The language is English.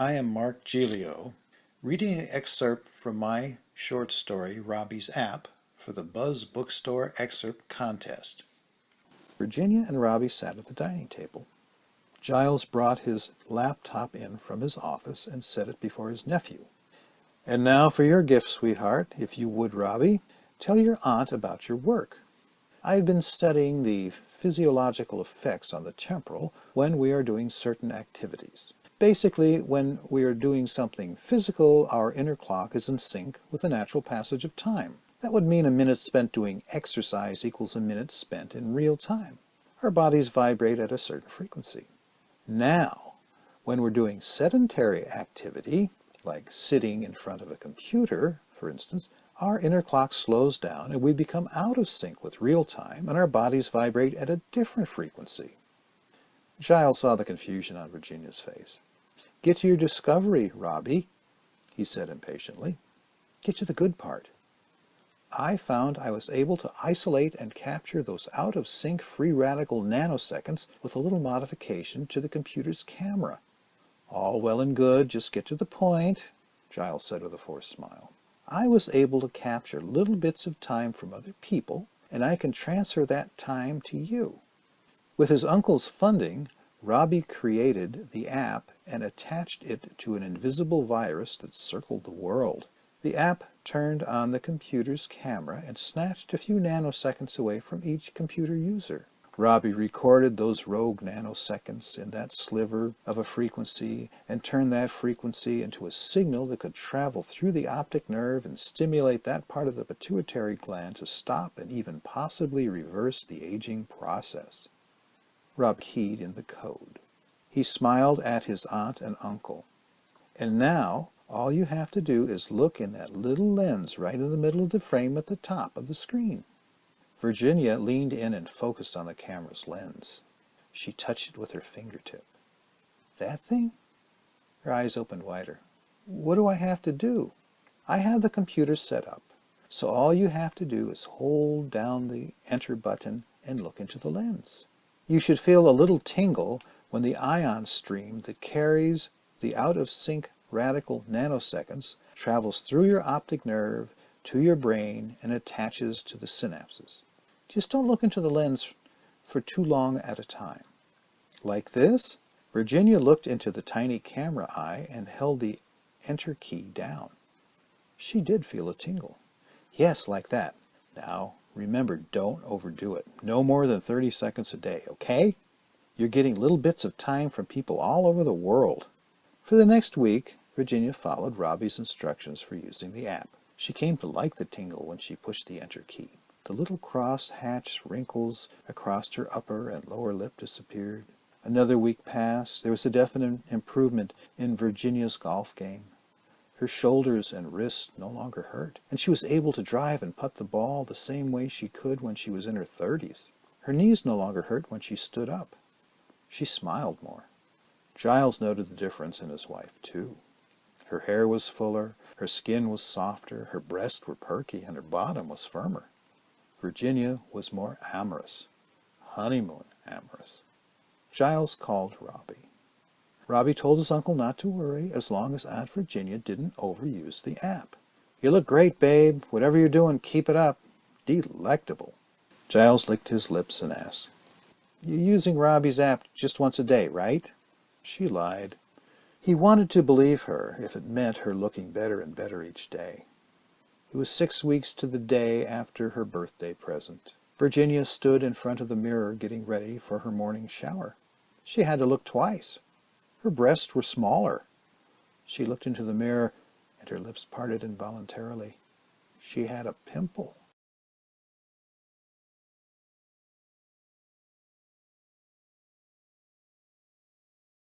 I am Mark Giglio, reading an excerpt from my short story, Robbie's App, for the Buzz Bookstore Excerpt Contest. Virginia and Robbie sat at the dining table. Giles brought his laptop in from his office and set it before his nephew. "And now for your gift, sweetheart, if you would, Robbie. Tell your aunt about your work." "I've been studying the physiological effects on the temporal when we are doing certain activities. Basically, when we are doing something physical, our inner clock is in sync with the natural passage of time. That would mean a minute spent doing exercise equals a minute spent in real time. Our bodies vibrate at a certain frequency. Now, when we're doing sedentary activity, like sitting in front of a computer, for instance, our inner clock slows down and we become out of sync with real time, and our bodies vibrate at a different frequency." Giles saw the confusion on Virginia's face. "Get to your discovery, Robbie," he said impatiently. "Get to the good part. I found I was able to isolate and capture those out-of-sync free radical nanoseconds with a little modification to the computer's camera." "All well and good, just get to the point," Giles said with a forced smile. "I was able to capture little bits of time from other people, and I can transfer that time to you." With his uncle's funding, Robbie created the app and attached it to an invisible virus that circled the world. The app turned on the computer's camera and snatched a few nanoseconds away from each computer user. Robbie recorded those rogue nanoseconds in that sliver of a frequency and turned that frequency into a signal that could travel through the optic nerve and stimulate that part of the pituitary gland to stop and even possibly reverse the aging process. Rob keyed in the code. He smiled at his aunt and uncle. "And now, all you have to do is look in that little lens right in the middle of the frame at the top of the screen." Virginia leaned in and focused on the camera's lens. She touched it with her fingertip. "That thing?" Her eyes opened wider. "What do I have to do?" "I have the computer set up, so all you have to do is hold down the enter button and look into the lens. You should feel a little tingle when the ion stream that carries the out-of-sync radical nanoseconds travels through your optic nerve to your brain and attaches to the synapses. Just don't look into the lens for too long at a time." "Like this?" Virginia looked into the tiny camera eye and held the enter key down. She did feel a tingle. "Yes, like that. Now, remember, don't overdo it. No more than 30 seconds a day, okay? You're getting little bits of time from people all over the world." For the next week, Virginia followed Robbie's instructions for using the app. She came to like the tingle when she pushed the enter key. The little cross-hatched wrinkles across her upper and lower lip disappeared. Another week passed. There was a definite improvement in Virginia's golf game. Her shoulders and wrists no longer hurt, and she was able to drive and putt the ball the same way she could when she was in her 30s. Her knees no longer hurt when she stood up. She smiled more. Giles noted the difference in his wife, too. Her hair was fuller, her skin was softer, her breasts were perky, and her bottom was firmer. Virginia was more amorous. Honeymoon amorous. Giles called Robbie. Robbie told his uncle not to worry as long as Aunt Virginia didn't overuse the app. "You look great, babe. Whatever you're doing, keep it up. Delectable." Giles licked his lips and asked, "You're using Robbie's app just once a day, right?" She lied. He wanted to believe her if it meant her looking better and better each day. It was 6 weeks to the day after her birthday present. Virginia stood in front of the mirror getting ready for her morning shower. She had to look twice. Her breasts were smaller. She looked into the mirror, and her lips parted involuntarily. She had a pimple.